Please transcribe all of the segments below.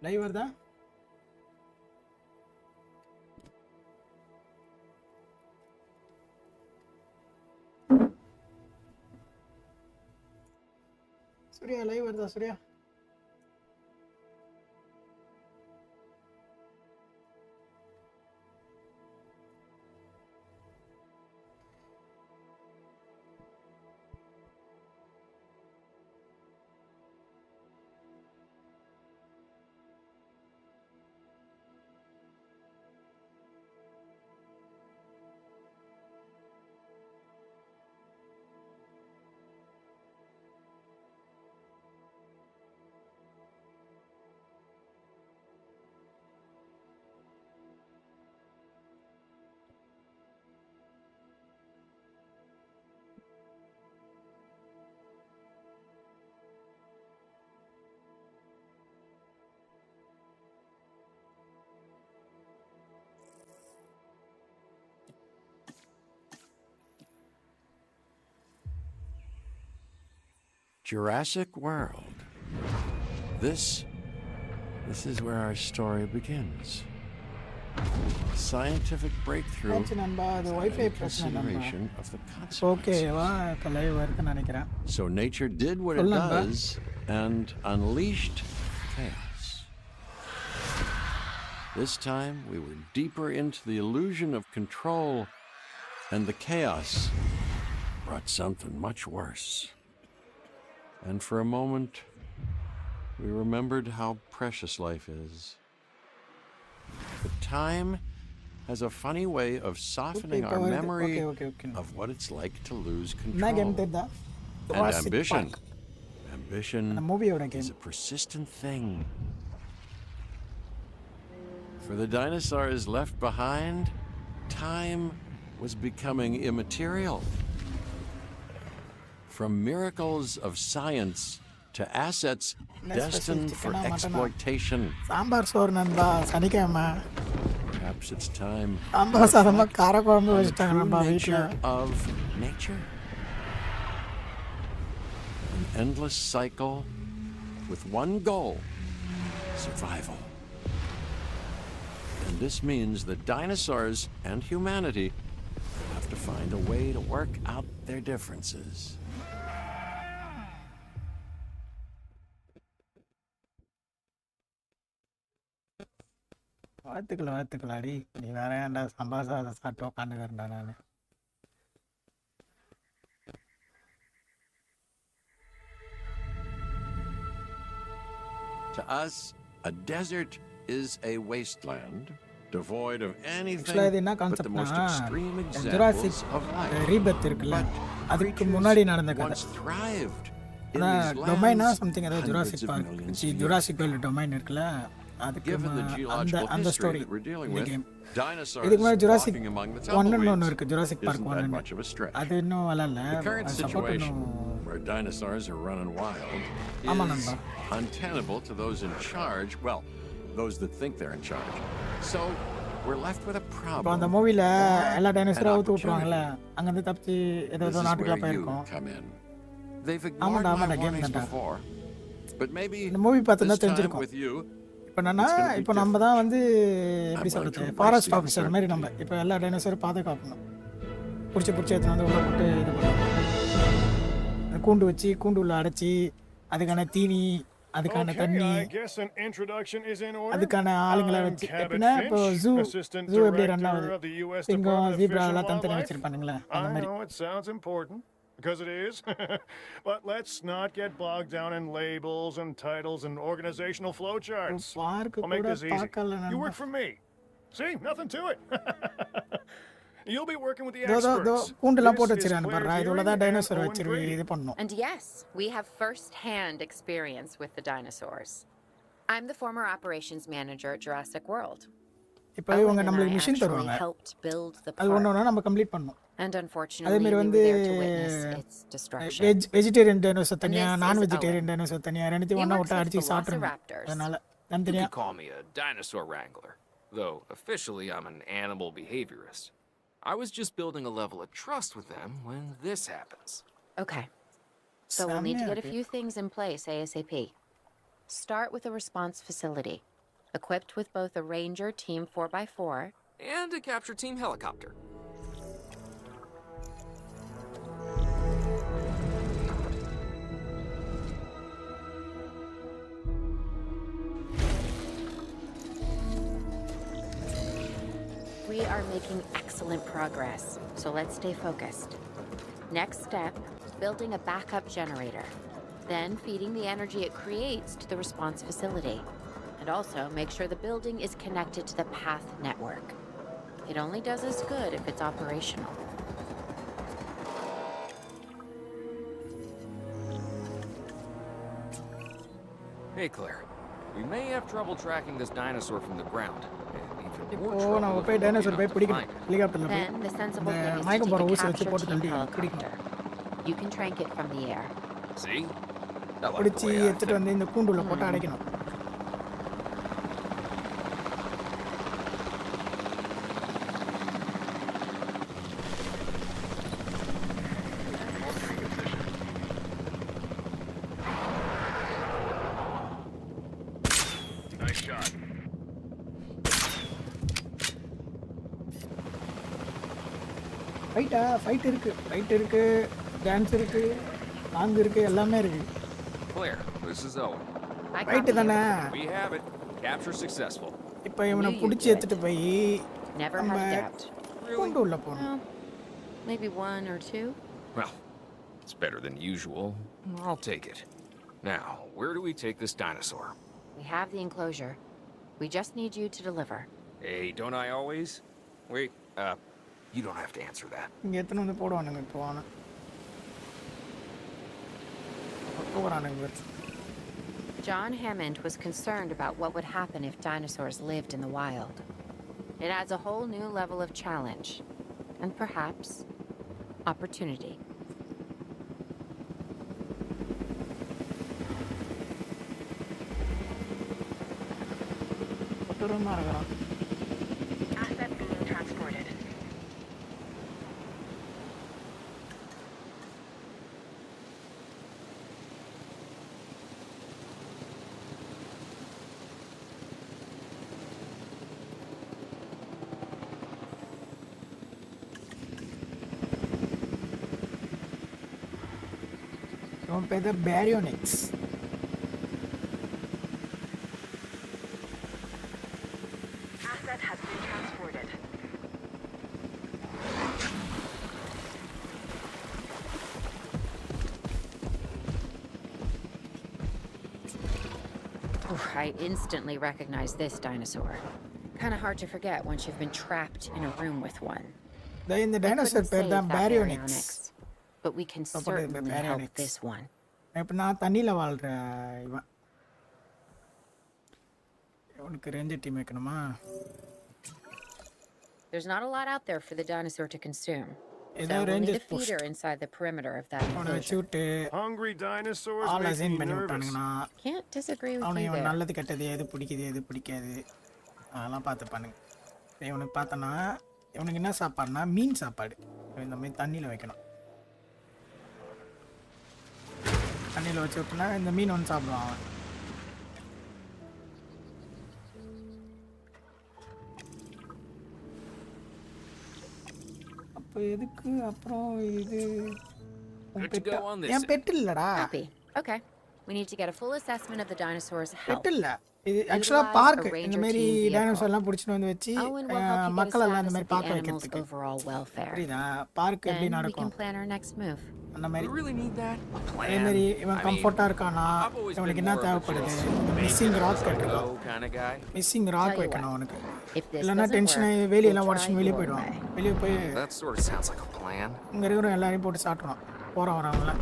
Live வருதா? Surya live வருதா Surya? Jurassic World. This is where our story begins. Scientific breakthrough and consideration of the consequences. So nature did what it does and unleashed chaos. This time we were deeper into the illusion of control, and the chaos brought something much worse. And for a moment, we remembered how precious life is. But time has a funny way of softening our memory of what it's like to lose control. And ambition. Ambition is a persistent thing. For the dinosaurs left behind, time was becoming immaterial. From miracles of science to assets destined for exploitation. Perhaps it's time for the true nature of nature. An endless cycle with one goal: survival. And this means that dinosaurs and humanity have to find a way to work out their differences. வாழ்த்துக்களாடி, நீ வேற ஏன்டா சம்பாசாத சாப்பிட்டு உட்காந்துக்கிறேன்டா நான். To us, a desert is a wasteland devoid of anything but the most extreme examples of life. rebirth இருக்குல்ல, அதுக்கு முன்னாடி நடந்த கதை. Once thrived in அதான் these டொமைனா lands சம்திங், அதாவது Jurassic park, Jurassic world domain இருக்குல்ல, அதுக்கு அந்த ஸ்டோரி இந்த கேம். இதுக்கு முன்னாடி ஜுராசிக் 1 ஒன்று இருக்கு, ஜுராசிக் பார்க் 1. அது இன்னும் வளரல. Where dinosaurs are running wild is untenable to those in charge. Well, those that think they're in charge. So we're left with a problem. அந்த மூவில எல்லா டைனோசரும் அவுத்து விட்டுருவாங்கல்ல, அங்க இருந்து தப்பிச்சு ஏதோ நாட்டுக்குள்ள போயிருக்கோம். They've ignored my warnings before, but maybe இந்த மூவி பார்த்தா this time with you. இப்போ நம்ம தான் வந்து எப்படி சொல்றது, ஃபாரஸ்ட் ஆஃபீஸர் மாதிரி. நம்ம இப்போ எல்லா டைனோசரும் பாதுகாக்கணும். பிடிச்சி எடுத்துன்னு வந்து உள்ள போட்டு இது பண்ணணும், கூண்டு வச்சு கூண்டு உள்ள அடைச்சி அதுக்கான தீனி, அதுக்கான தண்ணி, அதுக்கான ஆளுங்களை வச்சு. எப்படின்னா இப்போ ஜூ எப்படி ரன் ஆகுது, சிங்கம் ஜீப்ரா எல்லாம் தனித்தனியாக வச்சிருப்பானுங்களே அந்த மாதிரி. Because it is. But let's not get bogged down in labels and titles and organizational flowcharts. I'll make this easy. You work for me. See? Nothing to it. You'll be working with the experts. And yes, we have first-hand experience with the dinosaurs. I'm the former operations manager at Jurassic World. இப்போ இவங்க நம்மளுக்கு machine தருவாங்க, அது ஒன்று நம்ம complete பண்ணணும். அதே மாதிரி வந்து வெஜிடேரியன் டைனோசர் தனியா, நான் வெஜிடேரியன் டைனோசர் தனியா, ரெண்டுத்தையும் ஒண்ணா விட்டு அடிச்சு சாப்பிட்றணும். அதனால தனித்தனியா. You can call me a dinosaur wrangler, though officially I'm an animal behaviorist. I was just building a level of trust with them when this happens. Okay, so we'll need to get a few things in place ASAP. Start with a response facility. equipped with both a Ranger Team 4x4 and a capture team helicopter. We are making excellent progress, so let's stay focused. Next step, building a backup generator. Then feeding the energy it creates to the response facility. And also make sure the building is connected to the path network. It only does us good if it's operational. Hey, Claire. We may have trouble tracking this dinosaur from the ground. And even more இப்போ நம்ம trouble போய் if dinosaur we're போய் looking பிடிக்கணும் to find it. ஹெலிகாப்டர்ல போய் Then the sensible இந்த thing is to மயக்கம் take போற a ஊசி வச்சு capture போட்டு team தள்ளி பிடிக்கணும். helicopter. You can trank it from the air. See? I like the பிடிச்சி way I எடுத்துட்டு think. வந்து இந்த கூண்டுள்ள போட்டு அடைக்கணும். Nice shot. ஃபைட் இருக்கு டான்ஸ் இருக்கு சாங் இருக்கு எல்லாமே இருக்கு. Claire, this is Owen. I fight copy தானே. you. We have it. Capture successful. இப்போ இவனை Knew you பிடிச்சி did. எடுத்துட்டு போய் Never நம்ம had a doubt. கூண்டு உள்ள போகணும். Well, maybe one or two. Well, it's better than usual. I'll take it. Now, where do we take this dinosaur? We have the enclosure. We just need you to deliver. Hey, don't I always? Wait, you don't have to answer that. இங்கே எத்தனை வந்து போடுவானுங்க இப்போ போகிறானுங்க. John Hammond was concerned about what would happen if dinosaurs lived in the wild. It adds a whole new level of challenge, and perhaps opportunity. கொடூரமாக இருக்கிறான். Asset being transported. இவன் பேர் தான் பேரியோனிக்ஸ். Asset has been transported. I instantly recognize this dinosaur. Kind of hard to forget once you've been trapped in a room with one. இந்த I dinosaur couldn't பேர் save தான் that பேரியோனிக்ஸ். baryonyx, but we can Apa dia certainly help baryonyx? this one. இப்போ நான் தண்ணியில் வாழ்கிற இவன். இவனுக்கு ranger team வைக்கணுமா? There's not a lot out there for the dinosaur to consume. ஏதோ So we'll need a ranger post feeder inside the perimeter of that அவனை வச்சு enclosure. விட்டு Hungry dinosaurs ஆள் make அசைன் me பண்ணி nervous. விட்டானுங்கன்னா Can't disagree with அவனை you இவன் there. நல்லது கெட்டது எது பிடிக்குது எது பிடிக்காது அதெல்லாம் பார்த்து பண்ணுங்க. இவனுக்கு பார்த்தோன்னா இவனுக்கு என்ன சாப்பாடுனா மீன் சாப்பாடு. இந்த மாதிரி தண்ணியில் வைக்கணும். தண்ணியில் வச்சு விட்டோன்னா இந்த மீன் வந்து சாப்பிடுவான் அவன். அப்போ எதுக்கு அப்புறம் இது உன் Good to பெட்டா? go on this என் பெட்டு இல்லடா. Copy. Okay. We need to get a full assessment of the dinosaur's health. பெட்டு இல்லை இது ஆக்சுவலாக Utilize பார்க். a ranger இந்த மாதிரி team vehicle. டைனோசர்லாம் பிடிச்சிட்டு வந்து வச்சு Owen will help you get a மக்கள் எல்லாம் இந்த status மாதிரி of the பார்க்க animal's வைக்கிறதுக்கு. overall welfare. புரியுதா? பார்க் எப்படி Then we நடக்கும் can plan our next move. அந்த We மாதிரி. really need that? A அதே plan? மாதிரி இவன் I mean, கம்ஃபர்ட்டாக இருக்கானா I've always இவனுக்கு been என்ன more of a தேவைப்படுது? just missing rock make it கேட்டிருக்கான். go kind of guy. Missing Tell rock you வைக்கணும் what. அவனுக்கு. If this இல்லைன்னா doesn't டென்ஷன் ஆகி work, வேலையெல்லாம் we'll உடச்சின்னு try வெளியே your போயிடுவான். way. வெளியே போய் That sort of sounds like a plan. இங்கே இருக்கிற எல்லாரையும் போட்டு சாப்பிடுவான் வரவங்கள.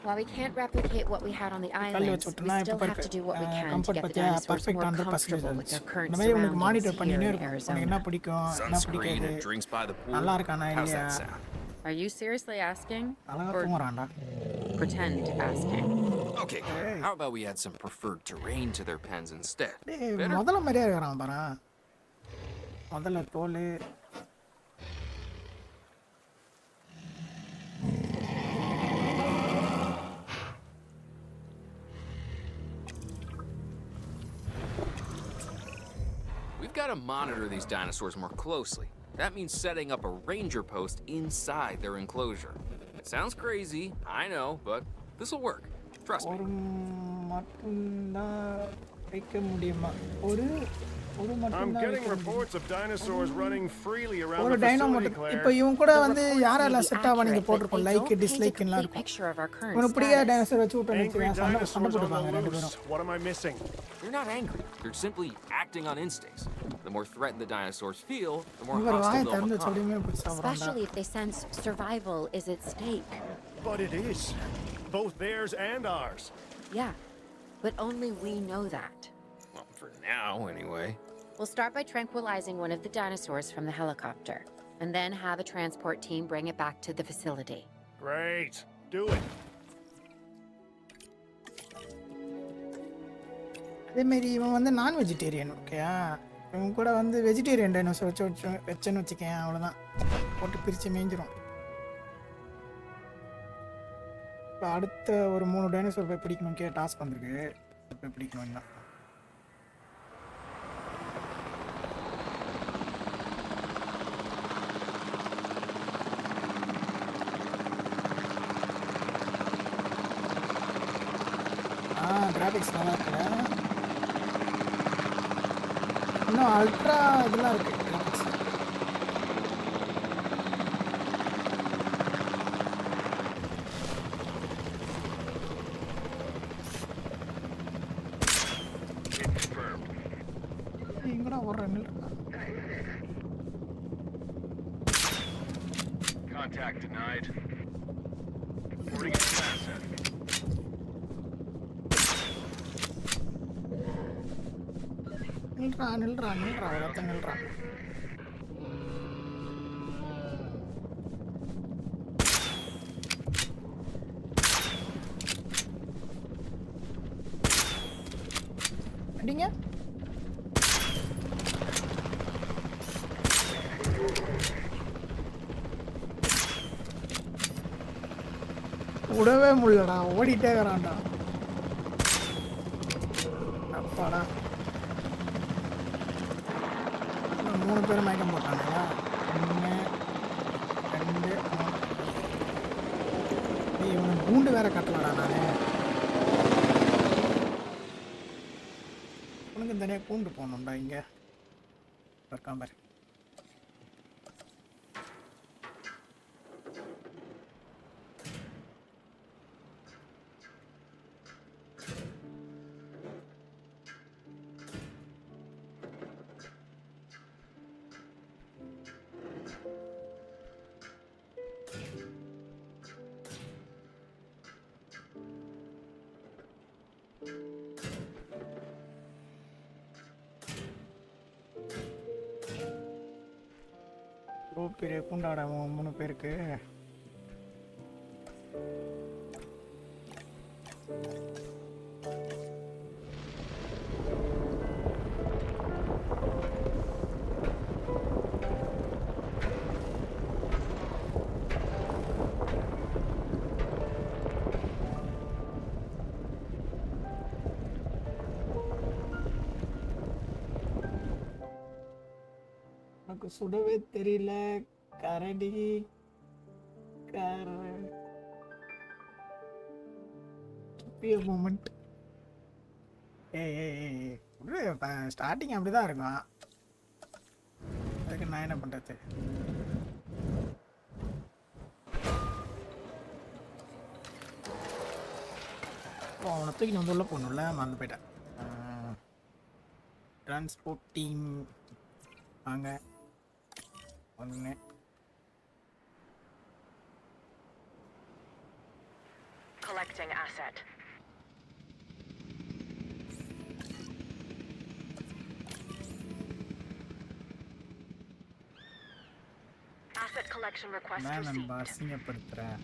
While we can't replicate what we had on the கல் islands, வச்சு we விட்டோம்னா இப்போ still have to do what we can to comfort get the பார்த்தியா dinosaurs perfect more 100% comfortable with their இருந்துச்சு. current இந்த மாதிரி உனக்கு surroundings மானிட்டர் here பண்ணினே in இருக்கும். உனக்கு என்ன Arizona. பிடிக்கும் என்ன Sunscreen பிடிக்காது and drinks by the pool. நல்லா இருக்கானா How's இல்லையா? that sound? Are you seriously asking? அழகாக Or தூங்குறான்டா. pretend asking? Okay, how about we add some preferred terrain to their pens instead? டேய் Better? முதல்ல மாதிரியே இருக்கிறான் பாரு. முதல்ல தோல் gotta monitor these dinosaurs more closely. That means setting up a ranger post inside their enclosure. It sounds crazy, I know, but this'll work. Trust me. I'm getting reports of dinosaurs running freely around the dino facility, இப்போ Claire. இவங்க கூட வந்து யாரெல்லாம் set ஆவானீங்க போட்டுருக்கோம் like dislike எல்லாம் இருக்கும் இவங்க இப்படியே டைனோசர் வச்சு விட்டு Angry சண்டை dinosaurs on போட்டுப்பாங்க the ரெண்டு loose. பேரும் What am I missing? They're not angry. They're simply acting on instincts. The more threatened the dinosaurs feel, the more இவர் வாயை hostile they'll திறந்து become. சொல்லியுமே இப்படி சாப்பிட்றாங்க Especially if they sense survival is at stake. But it is. Both theirs and ours. Yeah, but only we know that. Well, for now, anyway. We'll start by tranquilizing one of the dinosaurs from the helicopter, and then have a transport team bring it back to the facility. Great. Do it. அதேமாரி இவன் வந்து நான் vegetarian ஓகேயா இவன் கூட வந்து vegetarian dinosaur வச்சேன்னு வச்சுக்கேன் அவ்வளோதான் போட்டு பிரித்து மேய்ஞ்சிரும் இப்போ அடுத்த ஒரு 3 டைனோசர் போய் பிடிக்கணும் டாஸ்க் வந்திருக்கு போய் பிடிக்கணும் இன்னும் கிராஃபிக்ஸ் நல்லா இருக்குல்ல இன்னும் அல்ட்ரா இதெல்லாம் இருக்கு கிராஃபிக்ஸ் எங்கடா ஒரு run Contact denied. Reporting an asset. நில்றா ஒருத்த நில்றா அடிங்க விடவே முடியலடா ஓடிட்டே வரான்டா அப்பாடா 3 பேரும் மயக்கம் போட்டாங்களா 1 2 3 இவனுக்கு கூண்டு வேற கட்டலடா நானு உனக்கு தனியாக கூண்டு போகணும்டா இங்கே இருக்கான் பாரு பெரிய குண்டாடா 3 பேருக்கு எனக்கு சுடவே தெரியல கரடி மூமெண்ட் ஸ்டார்டிங் அப்படிதான் இருக்கும் அதுக்கு நான் என்ன பண்றது அவனை தூக்கி வந்து உள்ள போகணும்ல மறந்து போயிட்டேன் டிரான்ஸ்போர்ட் டீம் வாங்க 1 Collecting asset. Asset collection request received. அசிங்கப்படுத்துறேன்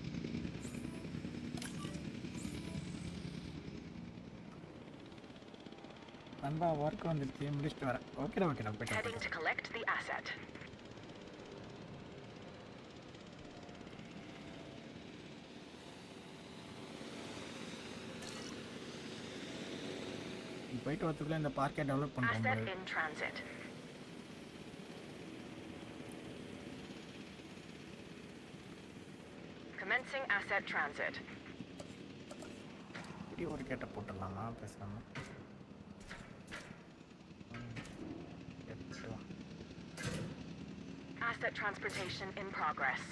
நண்பா ஒர்க் வந்துருச்சு முடிச்சுட்டு வரேன் ஓகேடா போயிட்டு Heading to collect the asset. போயிட்டு வரதுக்குள்ள இந்த பார்க்கை டெவலப் Asset பண்ணுறோம் in transit. Commencing asset transit. இப்படி ஒரு கேட்ட போட்டுடலாமா பேசாம. Asset transportation in progress.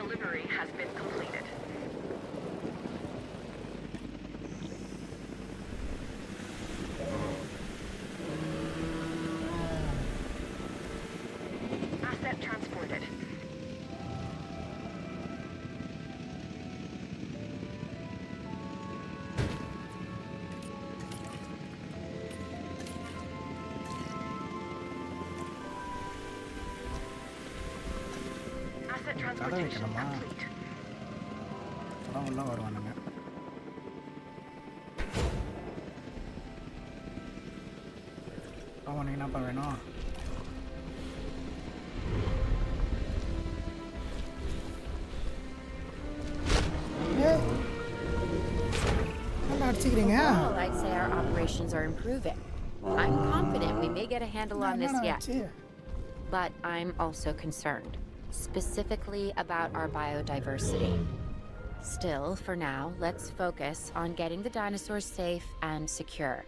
Delivery has been completed. Asset transported. Asset transportation complete. அதான் உள்ள வருவானுங்க. அவனுக்கு என்னப்பா வேணும்? நல்லா அடிச்சுக்கிறீங்க. Well, I'd say our operations are improving. I'm confident we may get a handle on this yet. But I'm also concerned, specifically about our biodiversity. Still, for now, let's focus on getting the dinosaurs safe and secure,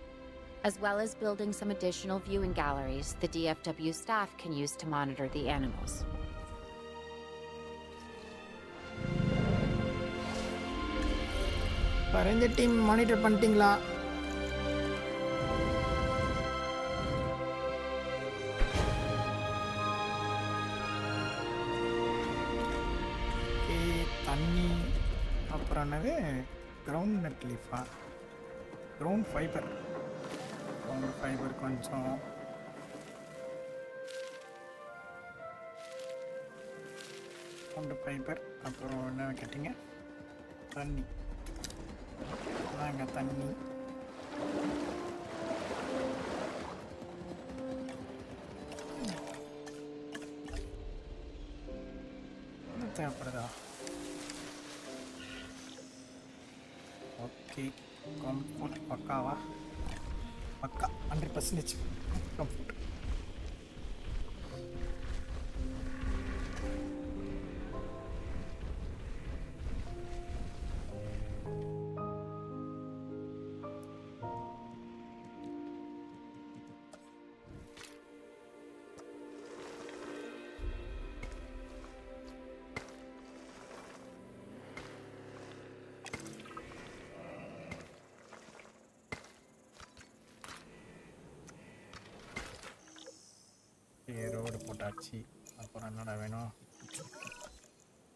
as well as building some additional viewing galleries the DFW staff can use to monitor the animals. இந்த team monitor பண்ணிட்டீங்களா? தண்ணி அப்புறம் என்னது ground nut லீஃபா, ground fibre கொஞ்சம், ground fibre, அப்புறம் என்ன கேட்டிங்க? தண்ணி. அதாங்க தண்ணி. என்ன தேவைப்படுதா? ஓகே, கம்ஃபர்ட் பக்காவா? பக்கா 100% comfort.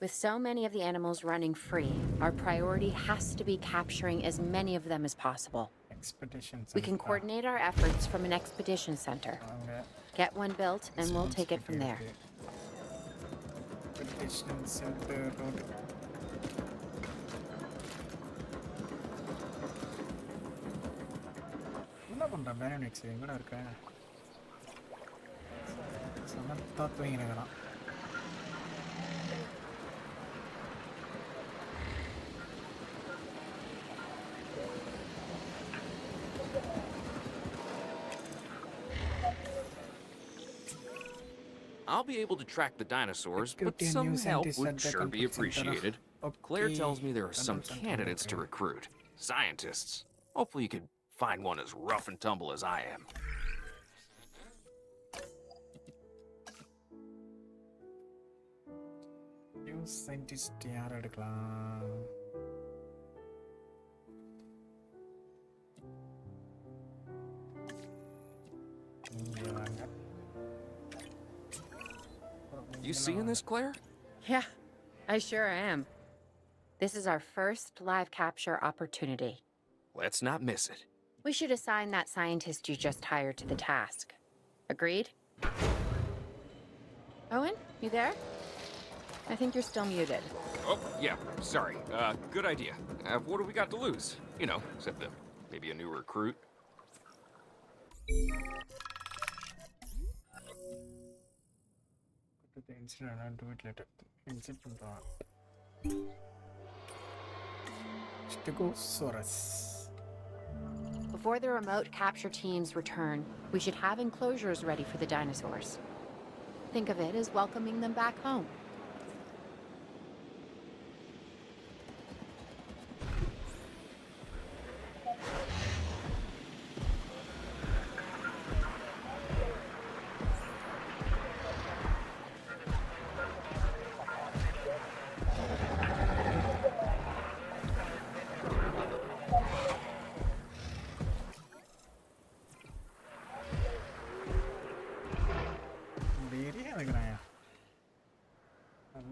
With so many of the animals running free, our priority has to be capturing as many of them as possible. We can coordinate our efforts from an expedition center. Get one built and we'll take it from there. Expedition center road. என்ன பண்ற பேனக்ஸ் எங்கடா இருக்க? சமத்தா தூங்கினேங்கறான். I'll be able to track the dinosaurs, but some help would sure be appreciated. Claire tells me there are some candidates to recruit. Scientists. Hopefully you could find one as rough and tumble as I am. Scientist யார் எடுக்கலாம்? You seeing this, Claire? Yeah, I sure am. This is our first live capture opportunity. Let's not miss it. We should assign that scientist you just hired to the task. Agreed? Owen, you there? I think you're still muted. Oh, yeah, sorry. Good idea. What do we got to lose? You know, except maybe a new recruit. The incident, I'll do it later. Incident. Stegosaurus. Before the remote capture teams return, we should have enclosures ready for the dinosaurs. Think of it as welcoming them back home.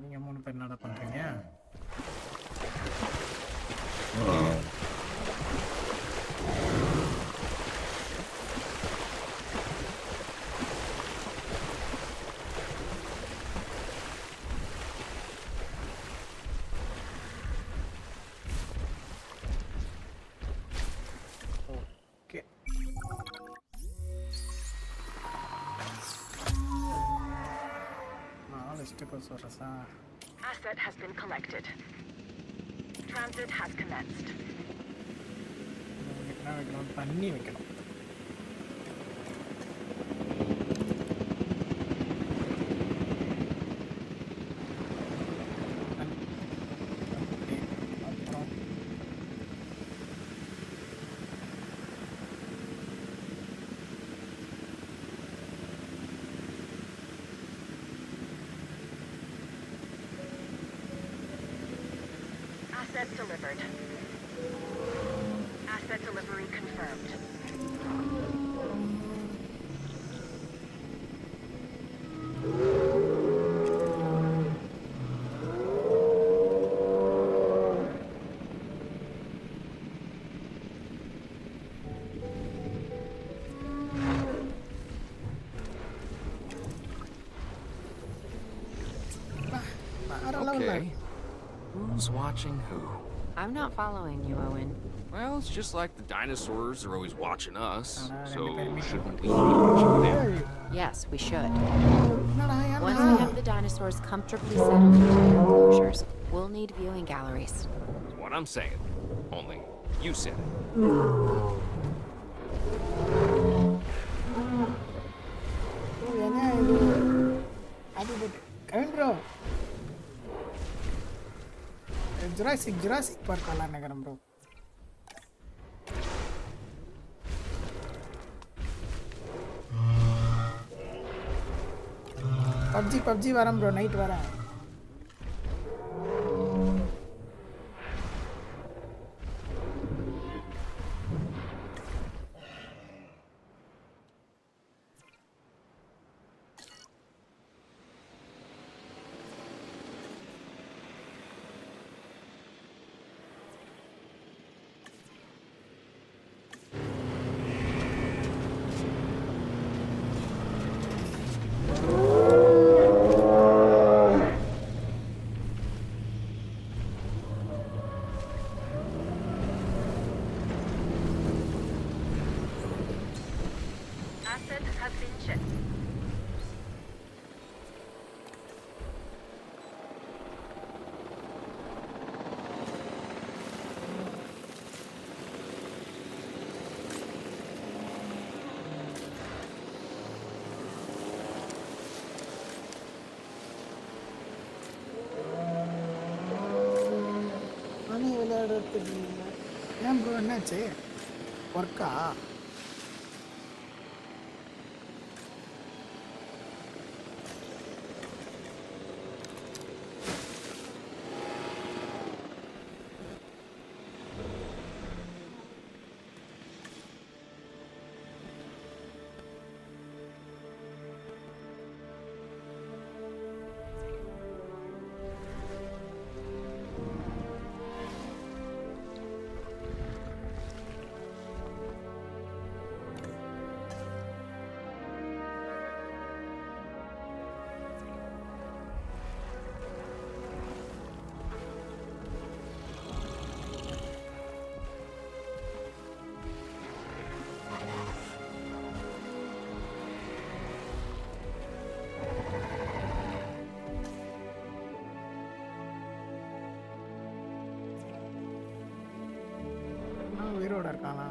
நீங்க 3 பேர் என்னடா பண்றீங்க? Okay. Stegosaurus. Asset has been collected. Transit has commenced. பண்ணி வைக்கணும். Asset delivered. Asset delivery confirmed. Okay. Who's watching who? I'm not following you, Owen. Well, it's just like the dinosaurs are always watching us, so shouldn't we be watching them? Yes, we should. Once we have the dinosaurs comfortably settled into their enclosures, we'll need viewing galleries. That's what I'm saying. Only you said it. Jurassic Park விளையாடுறேன் bro. PUBG வரேன் bro, night வரேன். Asset has been checked. மணி விளையாடுறதுக்கு ஏன் bro என்னாச்சு? ஒர்க்கா? இருக்கானா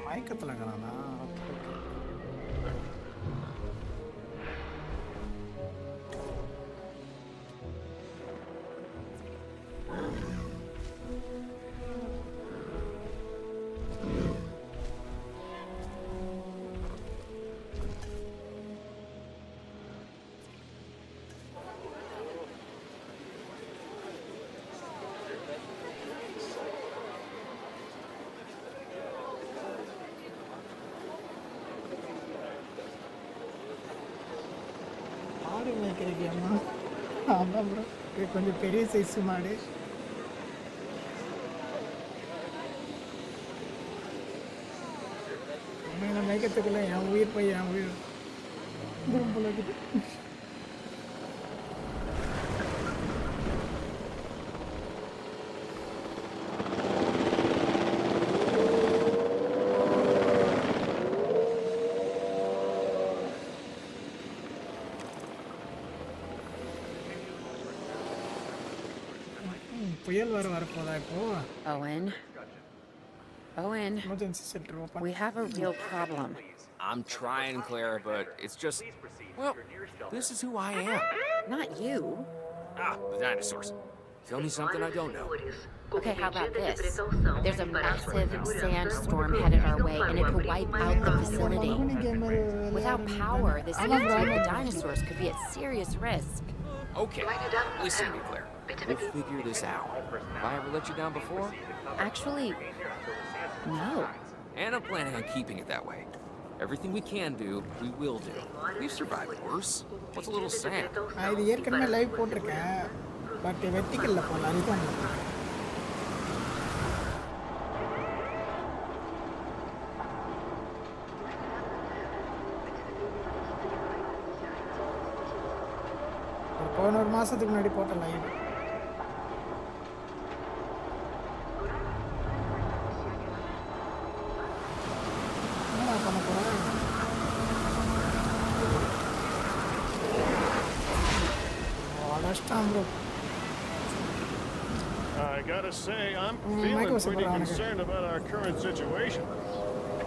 மயக்கத்தில் இருக்கிறானா மாடு மேய்க்கிறக்கியம்மா ஆமாம் ப்ரோ இது கொஞ்சம் பெரிய சைஸ் மாடு உண்மையில மேய்க்கிறதுக்குள்ள என் உயிர் போய் என் உயிர் போல இருக்குது புயல் வர வரப்போதா இப்போ Owen. Owen, emergency centre open we have a real problem. I'm trying, Claire, but it's just, well, this is who I am. Not you. The dinosaurs. Tell me something I don't know. Okay, how about this? There's a massive sandstorm headed our way, and it could wipe out the facility. Without power, the safety of the dinosaurs could be at serious risk. Okay, listen to me, Claire. We'll figure this out. Have I ever let you down before? Actually, no. And I'm planning on keeping it that way. Everything we can do, we will do. We've survived worse. What's a little sand? நான் இது ஏற்கனவே live போட்டிருக்கேன் but வெர்டிக்கல்ல போல அதுதான் போன ஒரு மாசத்துக்கு முன்னாடி போட்ட லைவ் என்ன பண்ண போறேன் அடஸ்டாம் bro I gotta say, I'm feeling pretty concerned about our current situation.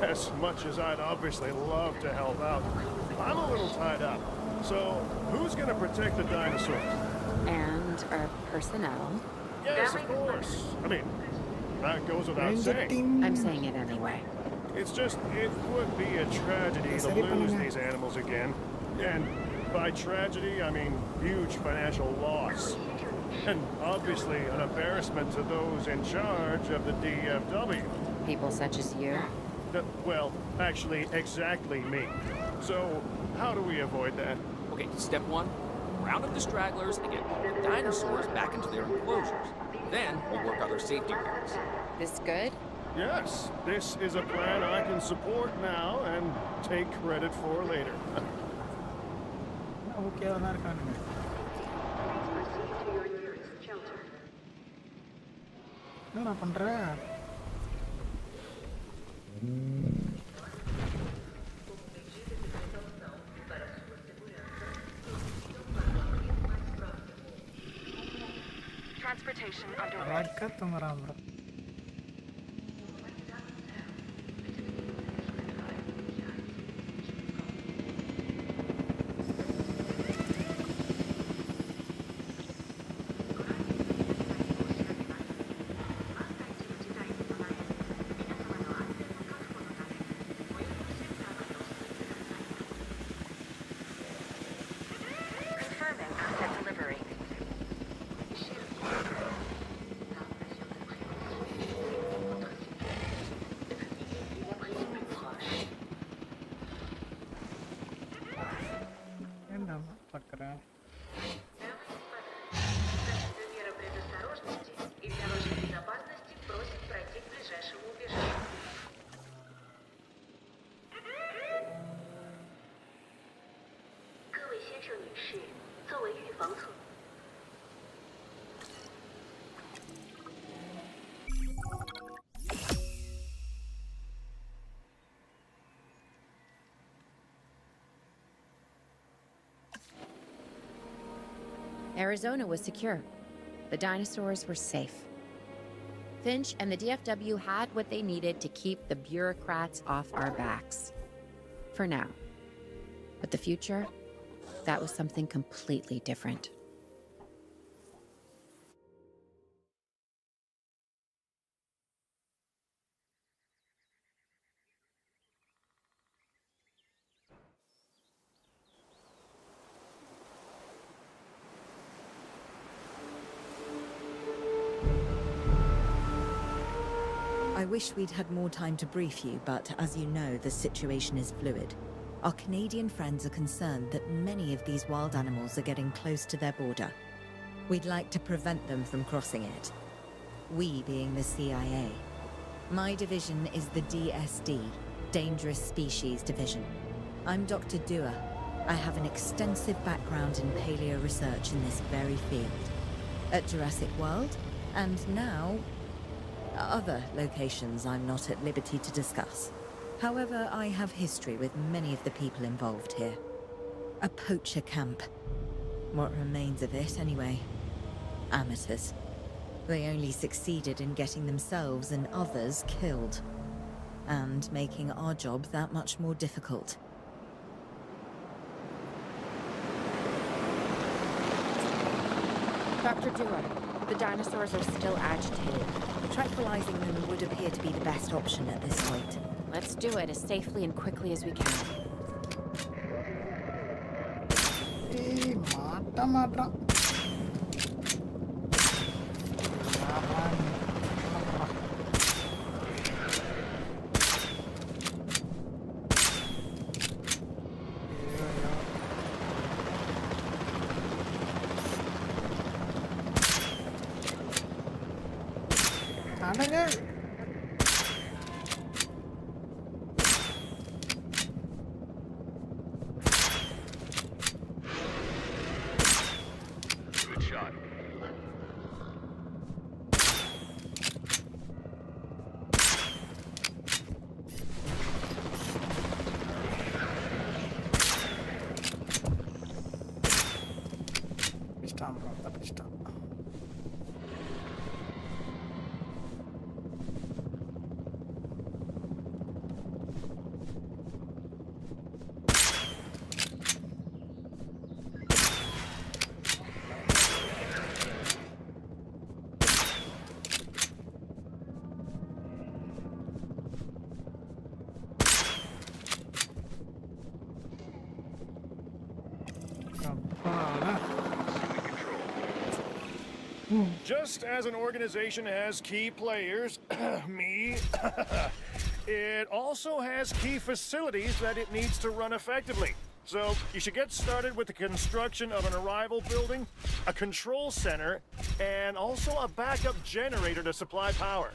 As much as I'd obviously love to help out, I'm a little tied up. So, who's gonna protect the dinosaurs? And our personnel. Yes, of course. I mean, that goes without saying. I'm saying it anyway. It's just, it would be a tragedy to lose these animals again. And by tragedy, I mean huge financial loss. And obviously an embarrassment to those in charge of the DFW. People such as you. Well, actually, exactly me. So, how do we avoid that? Okay, step one, round up the stragglers and get all the dinosaurs back into their enclosures. Then we'll work other safety measures. This good? Yes, this is a plan I can support now and take credit for later. Okay தான் இருக்கானுங்க என்ன பண்ற Transportation underway. Raqqa தூங்குறான் bro Confirming asset delivery. ஏன்டாமா பார்க்குறேன் Меры предосторожности и для вашей безопасности просит пройти к ближайшему убежищу. Arizona was secure. The dinosaurs were safe. Finch and the DFW had what they needed to keep the bureaucrats off our backs. For now. But the future, that was something completely different. I wish we'd had more time to brief you, but as you know, the situation is fluid. Our Canadian friends are concerned that many of these wild animals are getting close to their border. We'd like to prevent them from crossing it. We being the CIA. My division is the DSD, Dangerous Species Division. I'm Dr. Dua. I have an extensive background in paleo research in this very field. At Jurassic World, and now other locations I'm not at liberty to discuss. However, I have history with many of the people involved here. A poacher camp. What remains of it, anyway. Amateurs. They only succeeded in getting themselves and others killed. And making our job that much more difficult. Dr. Dua, the dinosaurs are still agitated. Tranquilizing them would appear to be the best option at this point. Let's do it as safely and quickly as we can. Hey, mata. Good shot. Just as an organization has key players, me, it also has key facilities that it needs to run effectively. So you should get started with the construction of an arrival building, a control center, and also a backup generator to supply power.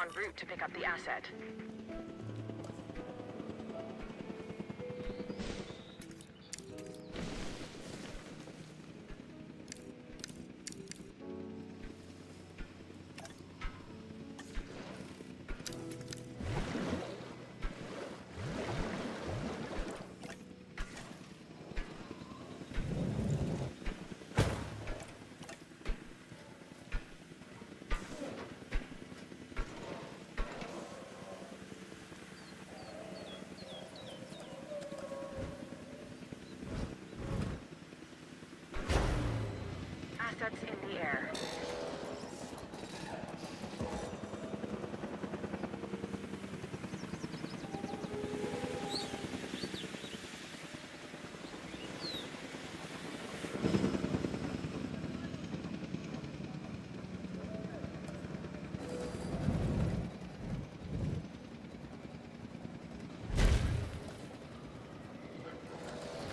En route to pick up the asset. assets in the air.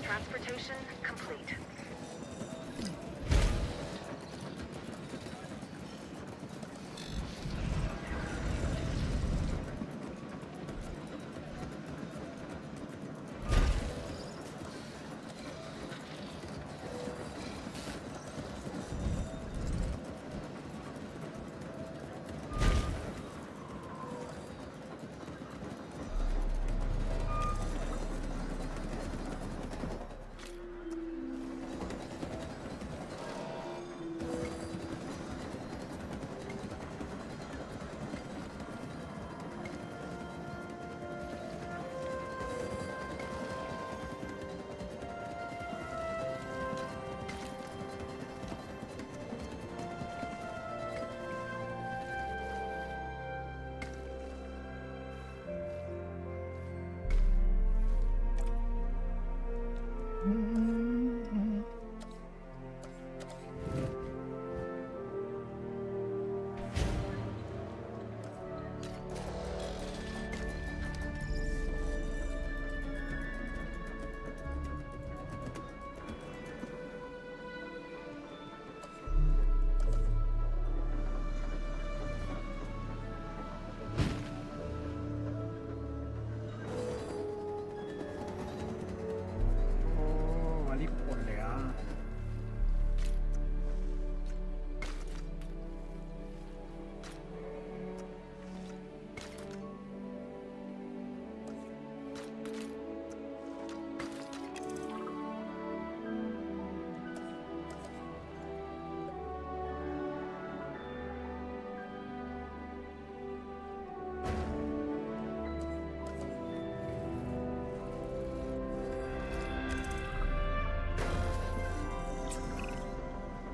Transportation complete.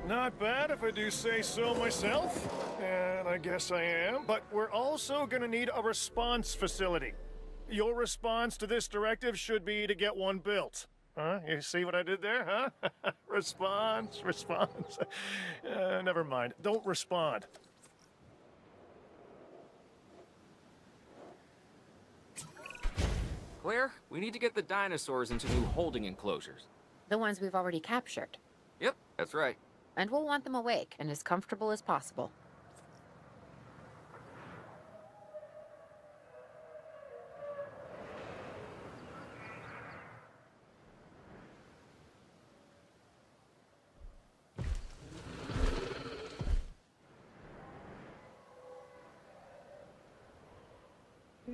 Not bad if I do say so myself. And I guess I am. But we're also gonna need a response facility. Your response to this directive should be to get one built. Huh? You see what I did there, huh? Response. Never mind. Don't respond. Claire, we need to get the dinosaurs into new holding enclosures. The ones we've already captured. Yep, that's right. And we'll want them awake and as comfortable as possible.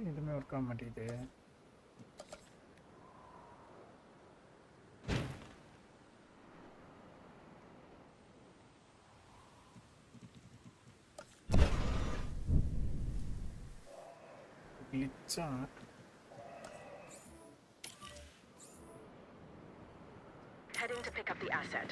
இதுமே work ஆக மாட்டேங்குது. glitch-ஆ Heading to pick up the asset.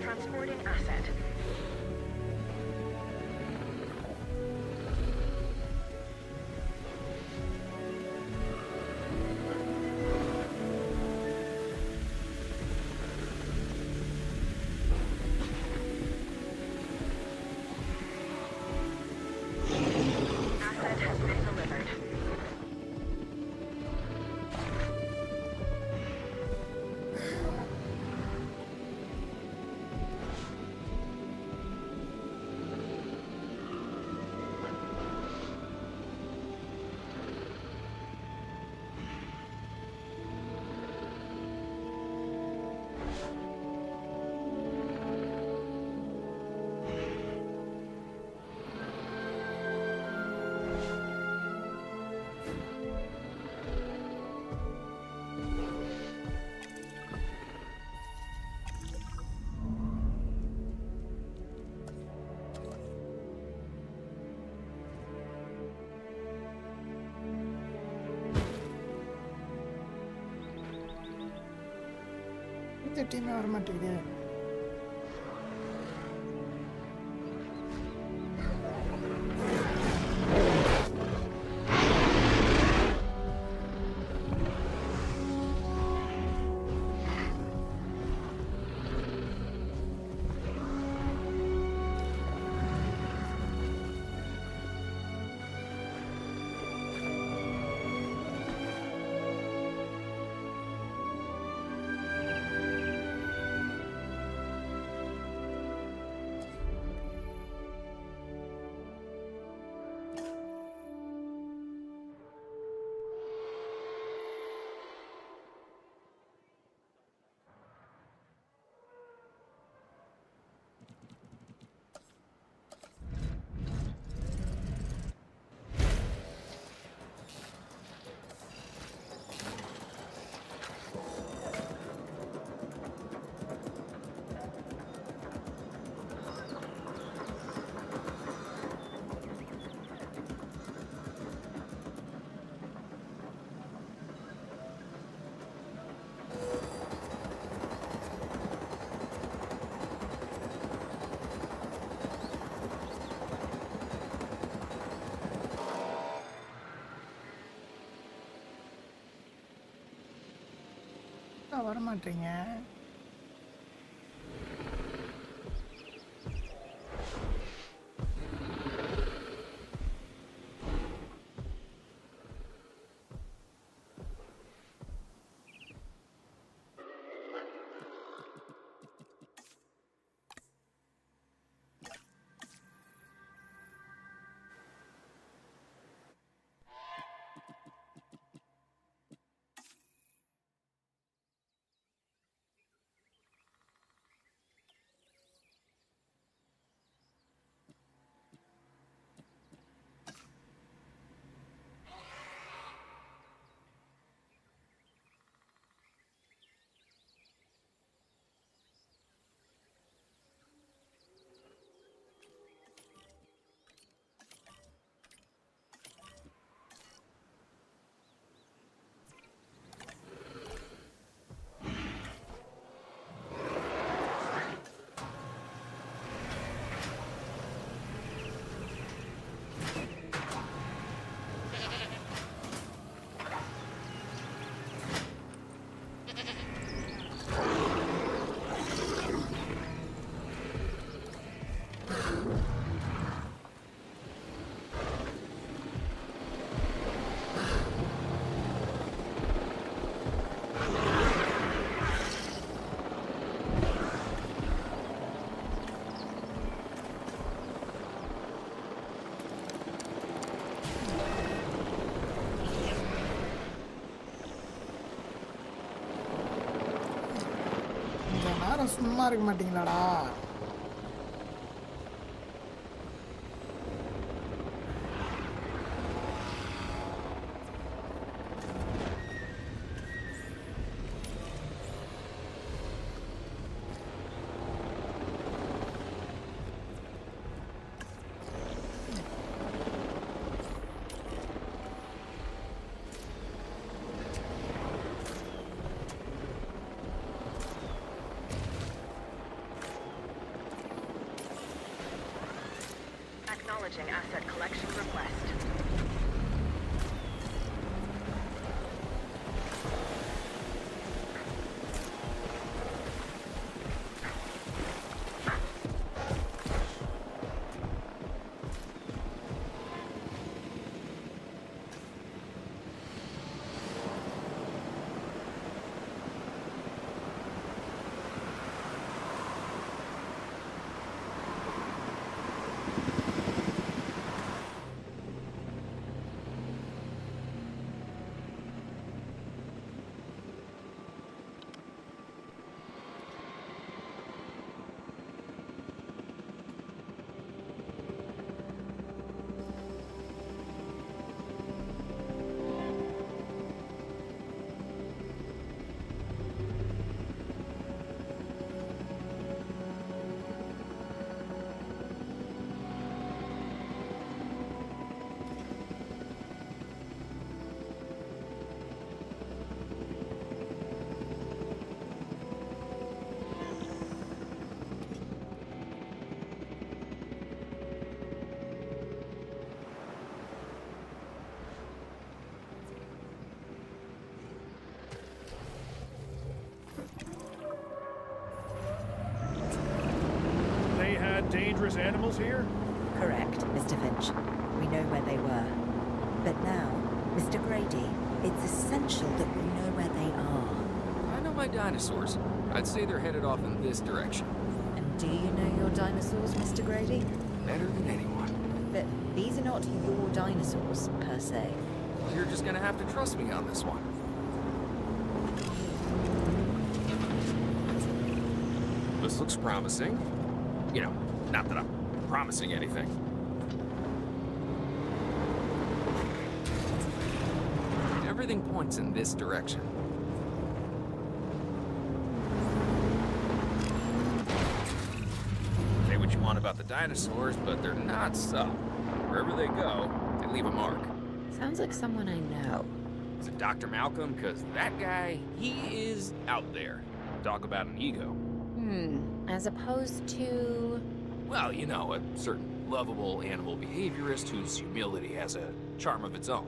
Transporting asset. Asset has been delivered. டீமே வர மாட்டேங்குது. வர மாட்டீங்க. சும்மா இருக்க மாட்டீங்களாடா? Acknowledging asset collection request. dangerous animals here? Correct, Mr. Finch. We know where they were. But now, Mr. Grady, it's essential that we know where they are. I know my dinosaurs. I'd say they're headed off in this direction. And do you know your dinosaurs, Mr. Grady? Better than anyone. But these are not your dinosaurs, per se. Well, you're just gonna have to trust me on this one. This looks promising. You know, not that I'm promising anything. Everything points in this direction. Say what you want about the dinosaurs, but they're not subtle. Wherever they go, they leave a mark. Sounds like someone I know. Is it Dr. Malcolm? Because that guy, he is out there. Talk about an ego. As opposed to... Well, you know, a certain lovable animal behaviorist whose humility has a charm of its own.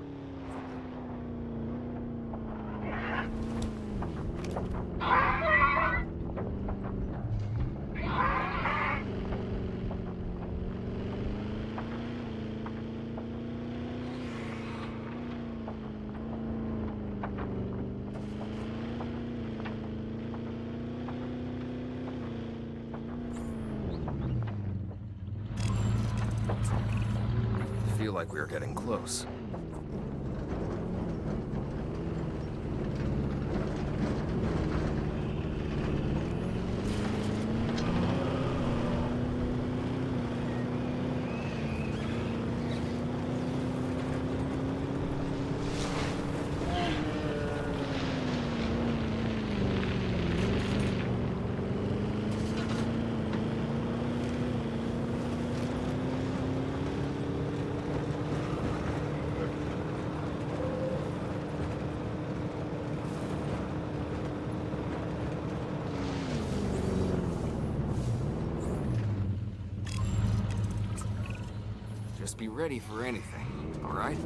I feel like we're getting close. Just be ready for anything, all right?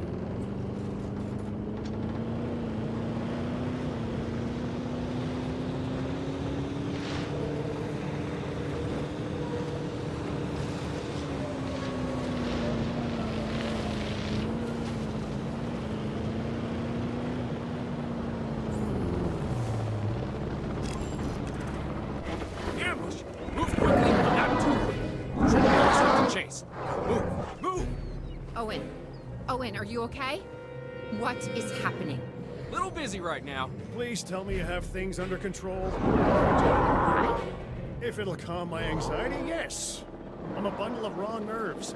Ambush! Move quickly, but not too quick. Should be chase. Move! Owen, are you okay? What is happening? Little busy right now. Please tell me you have things under control. Right? If it'll calm my anxiety, yes. I'm a bundle of raw nerves.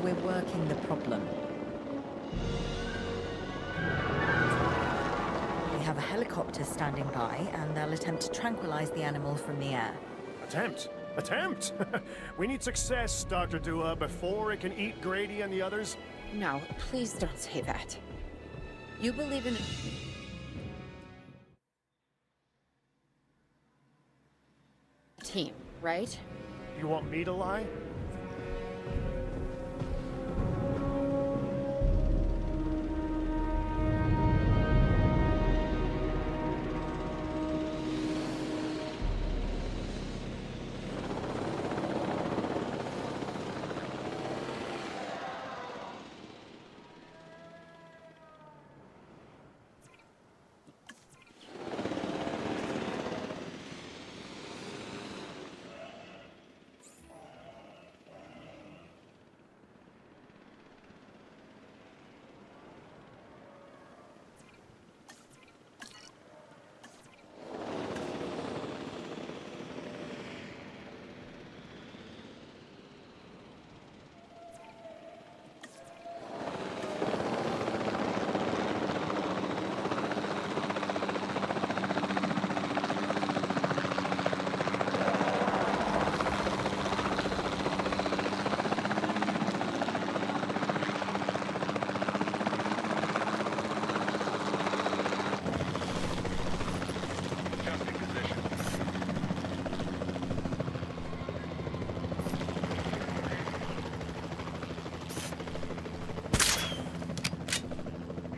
We're working the problem. We have a helicopter standing by, and they'll attempt to tranquilize the animal from the air. Attempt? We need success, Dr. Dua, before it can eat Grady and the others. No, please don't say that. You believe in... team, right? You want me to lie?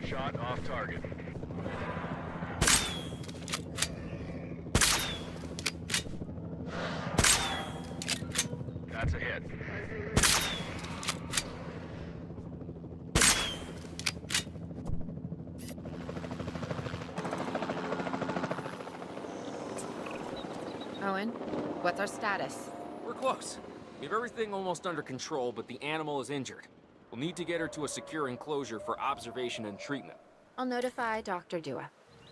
Shot off target. That's a hit. Owen, what's our status? We're close. We have everything almost under control, but the animal is injured. We'll need to get her to a secure enclosure for observation and treatment. I'll notify Dr. Dua.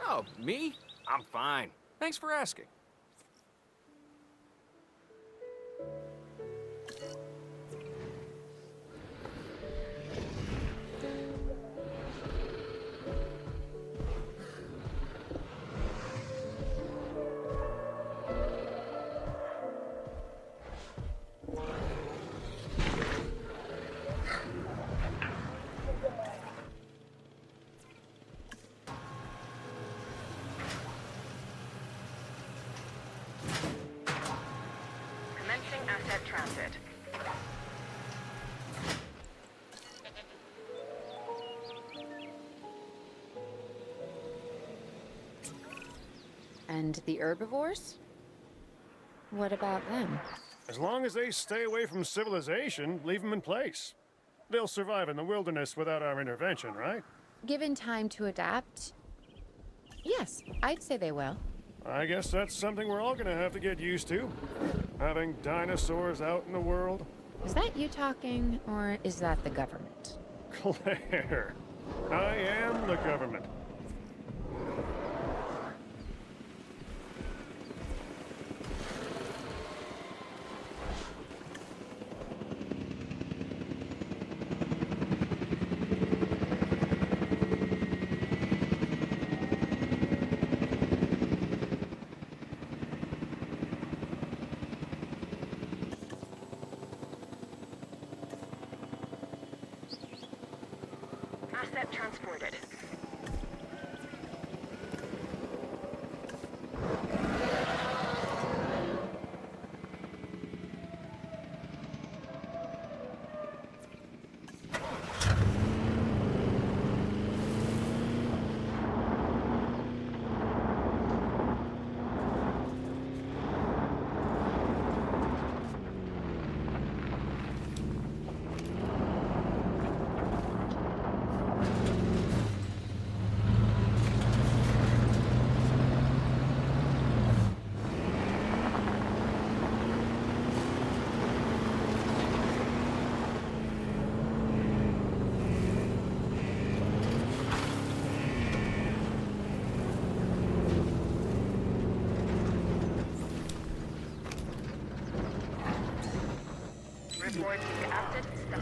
Oh, me? I'm fine. Thanks for asking. Commencing asset transit. And the herbivores? What about them? As long as they stay away from civilization, leave them in place. They'll survive in the wilderness without our intervention, right? Given time to adapt, yes, I'd say they will. I guess that's something we're all gonna have to get used to. Having dinosaurs out in the world. Is that you talking, or is that the government? Claire, I am the government. Asset transported. Reporting asset stuck.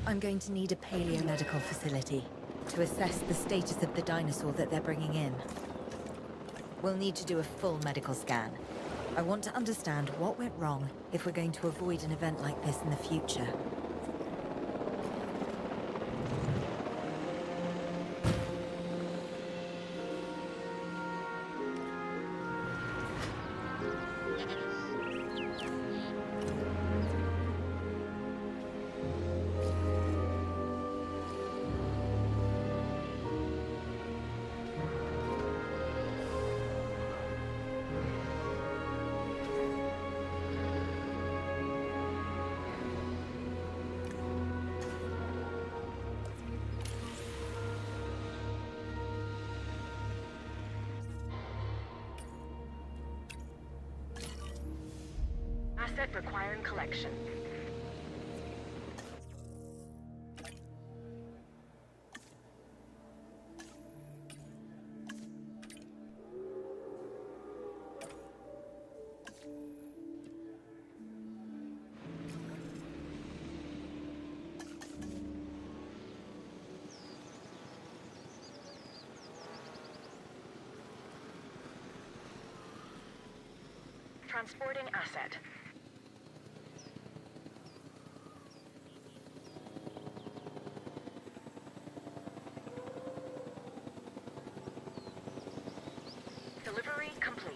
I'm going to need a paleomedical facility to assess the status of the dinosaur that they're bringing in. We'll need to do a full medical scan. I want to understand what went wrong if we're going to avoid an event like this in the future. Asset requiring collection. Transporting asset. Delivery complete.